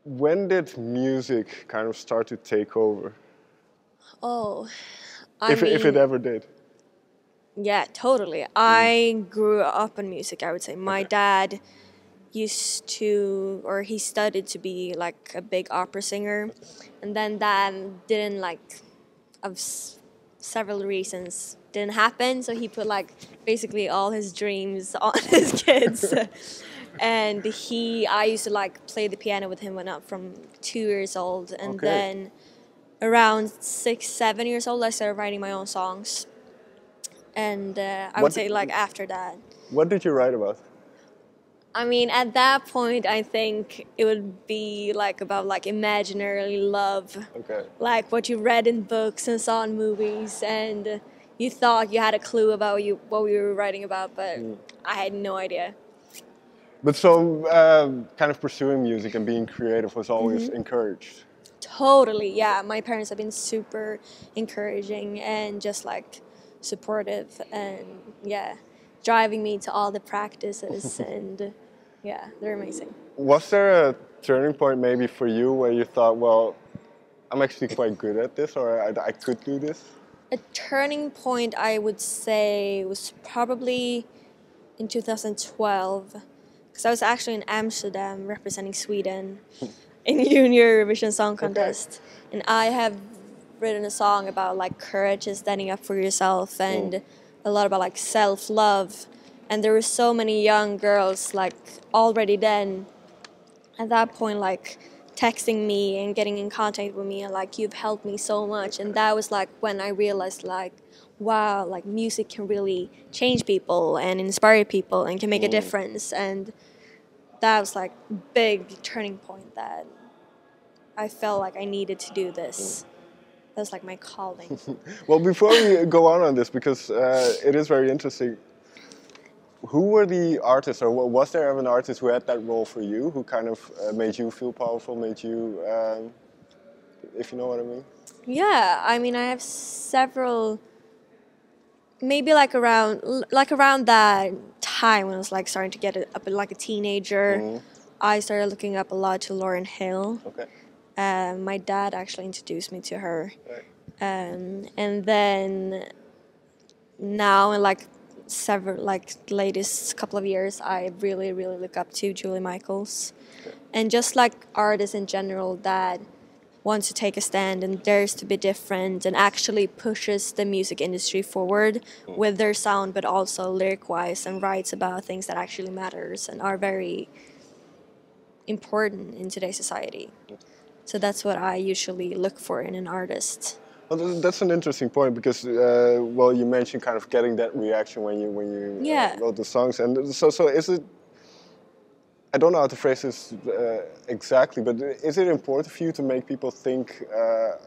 When did music kind of start to take over? Oh, If it ever did. yeah, totally. I grew up on music, I would say. My Okay. dad used to, or he studied to be like a big opera singer, and then that didn't like, of several reasons, didn't happen. So he put like basically all his dreams on his kids. And I used to like play the piano with him when I'm from 2 years old, and Okay. then around 6, 7 years old, I started writing my own songs. And I would What say like after that. What did you write about? I mean, at that point, I think it would be like about like imaginary love, Okay. like what you read in books and saw in movies, and you thought you had a clue about what we were writing about, but I had no idea. But so, kind of pursuing music and being creative was always encouraged. Totally, yeah. My parents have been super encouraging and just like supportive, and yeah, driving me to all the practices, and yeah, they're amazing. Was there a turning point maybe for you where you thought, well, I'm actually quite good at this, or I could do this? A turning point, I would say, was probably in 2012, because I was actually in Amsterdam representing Sweden in Junior Eurovision Song Contest, and I have written a song about like courage and standing up for yourself, and a lot about like self-love. And there were so many young girls like already then at that point like texting me and getting in contact with me, and like, you've helped me so much. And that was like when I realized like, wow, like music can really change people and inspire people and can make a difference. And that was like big turning point that I felt like I needed to do this. That was like my calling. Well, before we go on this, because it is very interesting, who were the artists, or was there ever an artist who had that role for you, who kind of made you feel powerful, made you, if you know what I mean? Yeah, I mean, I have several. Maybe like around that time when I was like starting to get up like a teenager, I started looking up a lot to Lauryn Hill. Okay. My dad actually introduced me to her, Right. and then now in like several like latest couple of years, I really look up to Julie Michaels, and just like artists in general that wants to take a stand and dares to be different and actually pushes the music industry forward with their sound, but also lyric wise, and writes about things that actually matters and are very important in today's society. So that's what I usually look for in an artist. Well, that's an interesting point because, well, you mentioned kind of getting that reaction when you Yeah. wrote the songs, and so is it? I don't know how to phrase this exactly, but is it important for you to make people think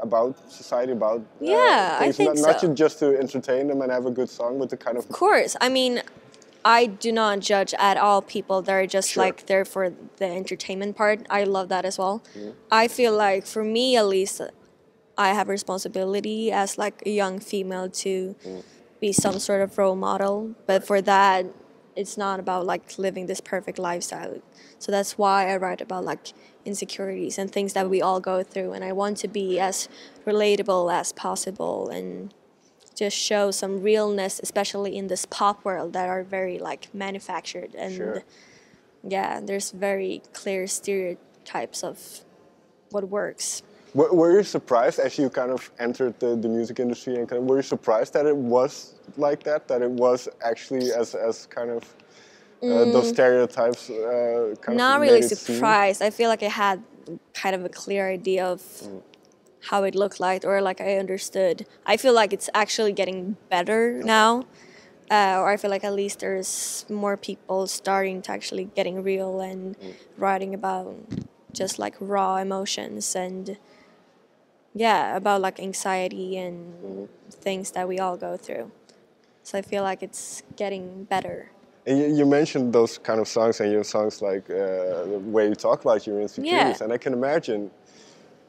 about society, about Yeah, I things, think not so. just to entertain them and have a good song, but to kind of. Of course. I mean, I do not judge at all people that are just Sure. like there for the entertainment part. I love that as well. I feel like for me at least, I have a responsibility as like a young female to be some sort of role model. But for that, it's not about like living this perfect lifestyle. So that's why I write about like insecurities and things that we all go through. And I want to be as relatable as possible and just show some realness, especially in this pop world that are very like manufactured. And Sure. yeah, there's very clear stereotypes of what works. Were you surprised as you kind of entered the music industry, and were you surprised that it was like that it was actually as kind of those stereotypes kind Not of really made it seem? surprised. I feel like I had kind of a clear idea of how it looked like, or like I understood. I feel like it's actually getting better now, or I feel like at least there's more people starting to actually getting real and writing about just like raw emotions, and yeah, about like anxiety and things that we all go through. So I feel like it's getting better. And you mentioned those kind of songs, and your songs like the way you talk about your insecurities, Yeah. and I can imagine.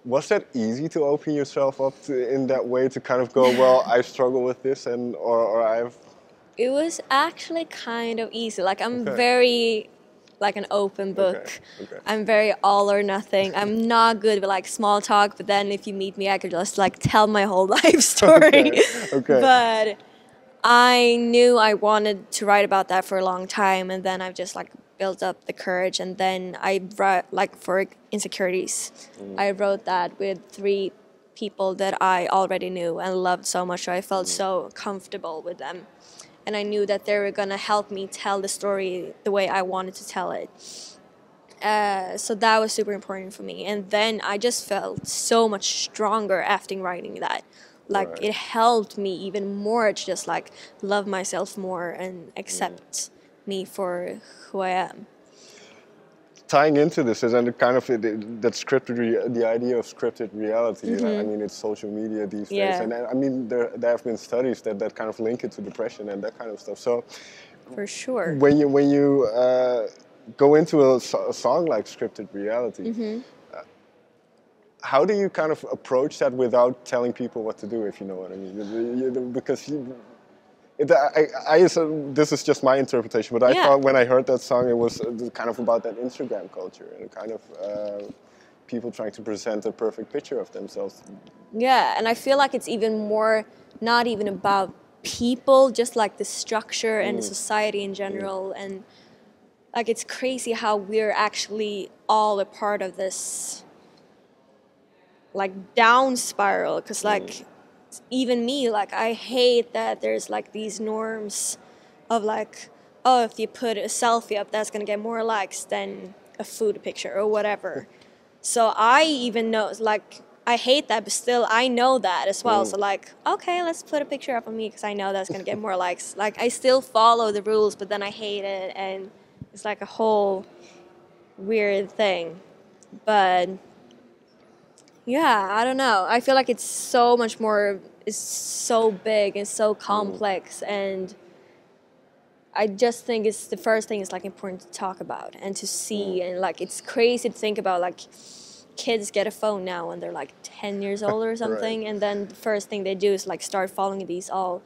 Was that easy to open yourself up in that way, to kind of go, well, I struggle with this, and or I've. It was actually kind of easy. Like I'm Okay. very like an open book. Okay. I'm very all or nothing. I'm not good with like small talk, but then if you meet me, I could just like tell my whole life story. Okay. But I knew I wanted to write about that for a long time, and then I've just like built up the courage, and then I wrote like for insecurities. I wrote that with 3 people that I already knew and loved so much, so I felt so comfortable with them. And I knew that they were gonna help me tell the story the way I wanted to tell it. So that was super important for me. And then I just felt so much stronger after writing that. Like Right. it helped me even more to just like love myself more and accept me for who I am. Tying into this is and kind of that the idea of scripted reality. I mean, it's social media these days, Yeah. and I mean there have been studies that kind of link it to depression and that kind of stuff. So For sure. when you go into a song like scripted reality, how do you kind of approach that without telling people what to do, if you know what I mean? Because this is just my interpretation, but I thought when I heard that song, it was kind of about that Instagram culture and kind of people trying to present a perfect picture of themselves. Yeah, and I feel like it's even more not even about people, just like the structure and the society in general. And like it's crazy how we're actually all a part of this like down spiral, because like even me, like I hate that there's like these norms of like, oh, if you put a selfie up, that's gonna get more likes than a food picture or whatever. So I even know, like, I hate that, but still I know that as well. So like, okay, let's put a picture up of me because I know that's gonna get more likes. Like I still follow the rules, but then I hate it, and it's like a whole weird thing. But yeah, I don't know. I feel like it's so much more, it's so big and so complex, and I just think it's the first thing is like important to talk about and to see, and like it's crazy to think about like kids get a phone now when they're like 10 years old or something, Right. and then the first thing they do is like start following these all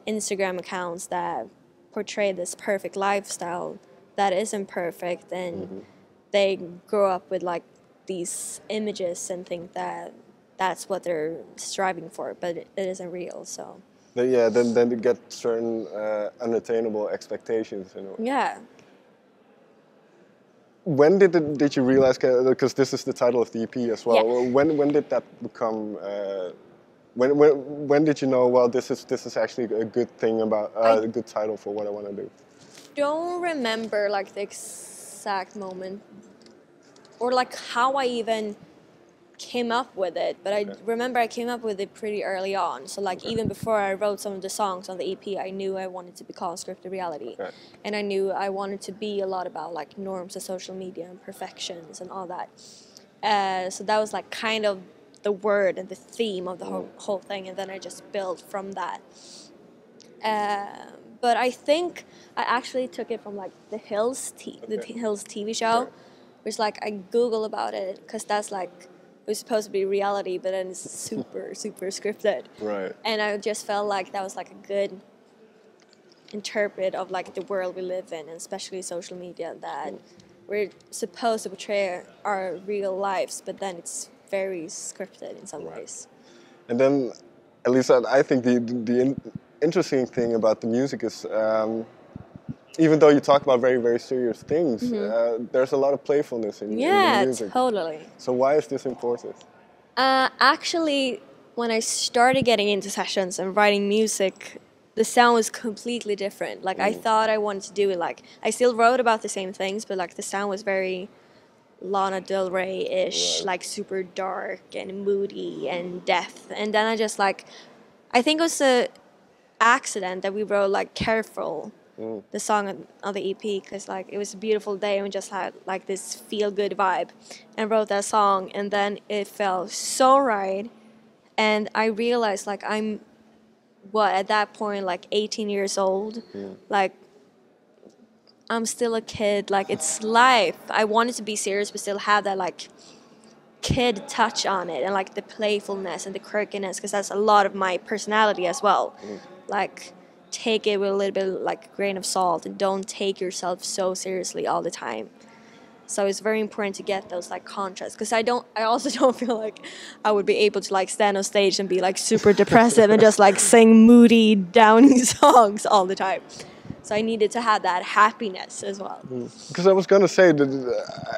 Instagram accounts that portray this perfect lifestyle that isn't perfect, and they grow up with like these images and think that that's what they're striving for, but it isn't real. So Then you get certain unattainable expectations. yeah. When did you realize, because this is the title of the EP as well, Yeah. when did that become, when did you know, well, this is actually a good thing about, a good title for what I want to do? Don't remember like the exact moment or like how I even came up with it, but I remember I came up with it pretty early on. So like even before I wrote some of the songs on the EP, I knew I wanted to be called scripted reality, and I knew I wanted to be a lot about like norms of social media and perfections and all that. So that was like kind of the word and the theme of the whole thing, and then I just built from that. But I think I actually took it from like the Hills TV show, which like I Google about it because that's like it was supposed to be reality, but then it's super scripted. Right. And I just felt like that was like a good interpret of like the world we live in, and especially social media, that we're supposed to portray our real lives, but then it's very scripted in some ways. And then, at least I think the interesting thing about the music is, even though you talk about very, very serious things, there's a lot of playfulness in the music. Yeah, totally. So why is this important? Actually, when I started getting into sessions and writing music, the sound was completely different. Like I thought I wanted to do it like, I still wrote about the same things, but like the sound was very Lana Del Rey-ish, like super dark and moody and death. And then I just like, I think it was a accident that we wrote like Careful, the song on the EP, because like it was a beautiful day and we just had like this feel good vibe and wrote that song, and then it felt so right, and I realized like I'm at that point like 18 years old, like I'm still a kid, like it's life. I wanted to be serious but still have that like kid touch on it, and like the playfulness and the quirkiness, because that's a lot of my personality as well. Like take it with a little bit like grain of salt and don't take yourself so seriously all the time. So it's very important to get those like contrasts, because I also don't feel like I would be able to like stand on stage and be like super depressive and just like sing moody, downy songs all the time. So I needed to have that happiness as well. Because I was gonna say that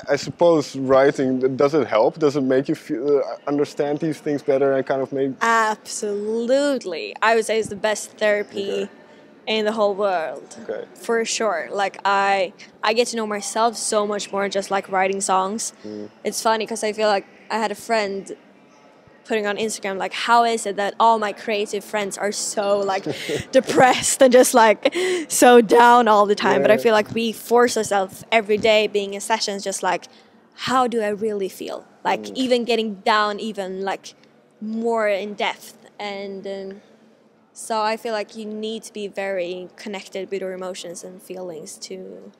I suppose writing, does it help? Does it make you feel, understand these things better and kind of make? Absolutely, I would say it's the best therapy in the whole world. Okay. For sure. Like I get to know myself so much more just like writing songs. It's funny because I feel like I had a friend putting on Instagram like, how is it that all my creative friends are so like depressed and just like so down all the time? But I feel like we force ourselves every day being in sessions just like, how do I really feel? Like even getting down even like more in depth. And so I feel like you need to be very connected with your emotions and feelings to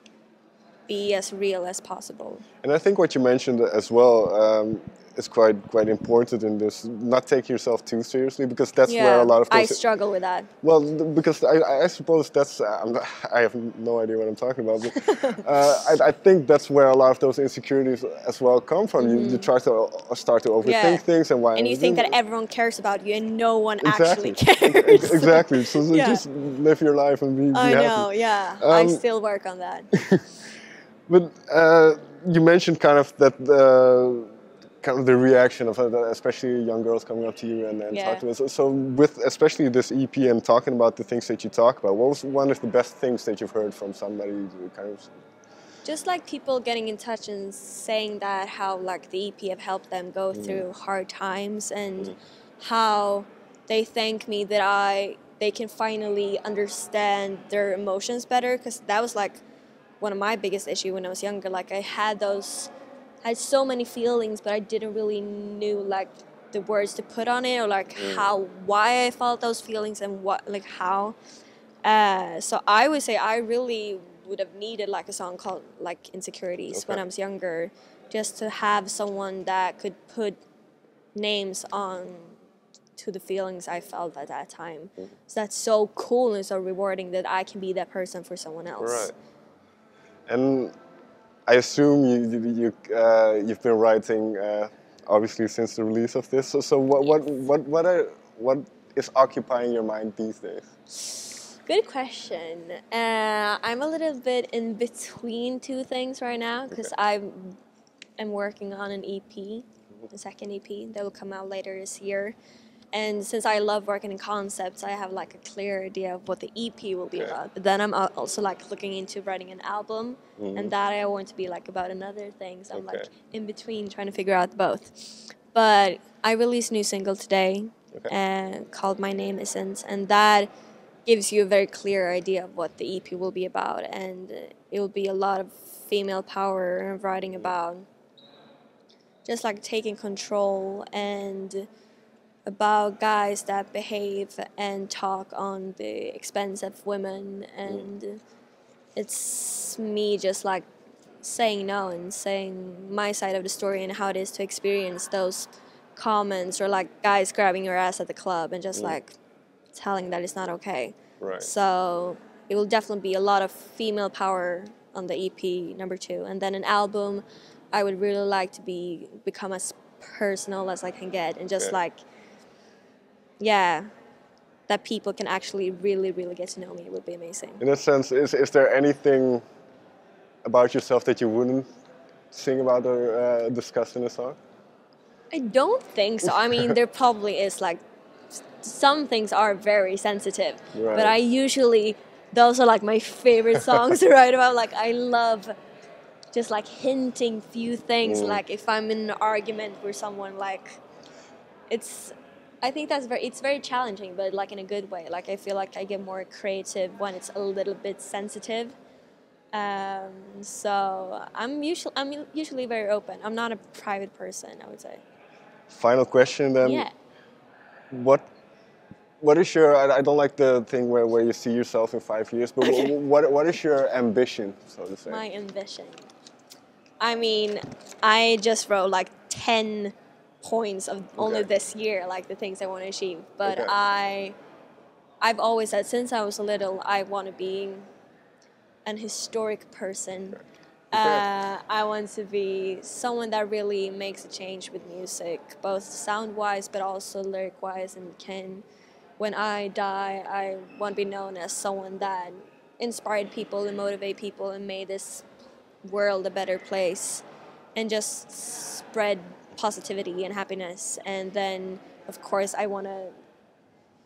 be as real as possible. And I think what you mentioned as well is quite important in this. Not take yourself too seriously, because that's where a lot of I those. struggle with that. Well, because I suppose that's I have no idea what I'm talking about. But I think that's where a lot of those insecurities as well come from. You try to start to overthink things, and why. And you think that everyone cares about you, and no one exactly. actually cares. Exactly. So just live your life and be happy. I know. Yeah. I still work on that. But you mentioned kind of that. Kind of the reaction of especially young girls coming up to you and talk to us. So with especially this EP and talking about the things that you talk about, what was one of the best things that you've heard from somebody kind of? Just like people getting in touch and saying that how like the EP have helped them go through hard times, and how they thank me that they can finally understand their emotions better, because that was like one of my biggest issues when I was younger. Like I had so many feelings, but I didn't really knew like the words to put on it, or like why I felt those feelings and what like how. So I would say I really would have needed like a song called like Insecurities when I was younger, just to have someone that could put names on to the feelings I felt at that time. So that's so cool and so rewarding that I can be that person for someone else. Right. And I assume you've been writing obviously since the release of this. So what is occupying your mind these days? Good question. I'm a little bit in between two things right now, because I'm working on an EP, a second EP that will come out later this year. And since I love working in concepts, I have like a clear idea of what the EP will be about. But then I'm also like looking into writing an album, and that I want to be like about another thing. So I'm like in between trying to figure out both. But I released a new single today called My Name Isn't, and that gives you a very clear idea of what the EP will be about. And it will be a lot of female power and writing about just like taking control, and about guys that behave and talk on the expense of women. And it's me just like saying no and saying my side of the story and how it is to experience those comments, or like guys grabbing your ass at the club and just like telling that it's not okay. Right. So it will definitely be a lot of female power on the EP number 2. And then an album, I would really like to become as personal as I can get, and just like that people can actually really, really get to know me. It would be amazing. In a sense, is there anything about yourself that you wouldn't sing about or discuss in a song? I don't think so. I mean, there probably is like, some things are very sensitive, but I usually, those are like my favorite songs to write about. Like I love just like hinting few things, like if I'm in an argument with someone, like I think it's very challenging, but like in a good way. Like I feel like I get more creative when it's a little bit sensitive. So I'm usually very open. I'm not a private person, I would say. Final question then. Yeah. What is your? I don't like the thing where you see yourself in 5 years, but what is your ambition, so to say? My ambition. I mean, I just wrote like 10 points of only this year, like the things I want to achieve. But I've always said since I was little, I want to be an historic person I want to be someone that really makes a change with music, both sound-wise but also lyric-wise, and when I die, I want to be known as someone that inspired people and motivated people and made this world a better place and just spread positivity and happiness. And then, of course, I want to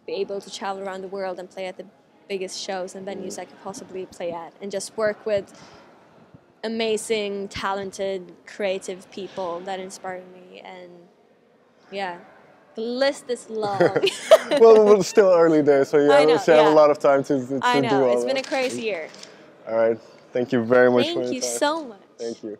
be able to travel around the world and play at the biggest shows and venues I could possibly play at, and just work with amazing, talented, creative people that inspire me. And yeah, the list is long. Well, it's still early days, so you I know, have a lot of time to do all I know, it's that. been a crazy year. All right, thank you very much for your time. Thank you so much. Thank you.